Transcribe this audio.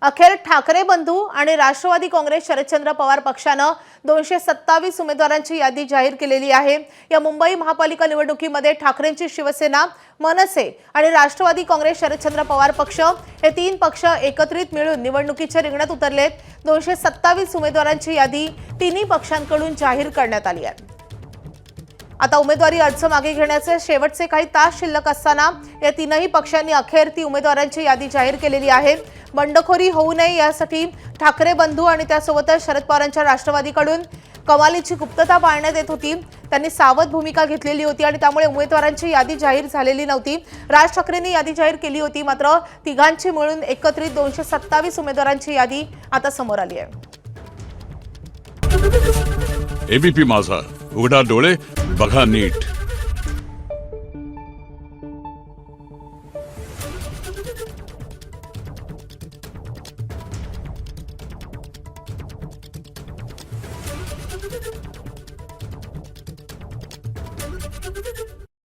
अखेर ठाकरे बंधू आणि राष्ट्रवादी काँग्रेस शरदचंद्र पवार पक्षानं 227 उमेदवारांची यादी जाहीर केलेली आहे। या मुंबई महापालिका निवडणुकीमध्ये ठाकरेंची शिवसेना, मनसे आणि राष्ट्रवादी काँग्रेस शरदचंद्र पवार पक्ष हे तीन पक्ष एकत्रित मिळून निवडणुकीच्या रिंगणात उतरलेत। 227 उमेदवारांची यादी तिन्ही पक्षांकडून जाहीर करण्यात आली आहे। आता उमेदवारी अर्ज मागे घेण्याचे शेवटचे काही तास शिल्लक असताना या तीनही पक्षांनी अखेर ती उमेदवारांची यादी जाहीर केलेली आहे। बंडखोरी होऊ नये यासाठी ठाकरे बंधू आणि त्यासोबतच शरद पवारांच्या राष्ट्रवादीकडून कमालीची गुप्तता पाळण्यात येत होती। त्यांनी सावध भूमिका घेतलेली होती आणि त्यामुळे उमेदवारांची यादी जाहीर झालेली नव्हती। राज ठाकरेंनी यादी जाहीर केली होती, मात्र तिघांची मिळून एकत्रित 227 उमेदवारांची यादी आता समोर आली आहे। एबीपी माझा, उघडा डोळे बघा नीट।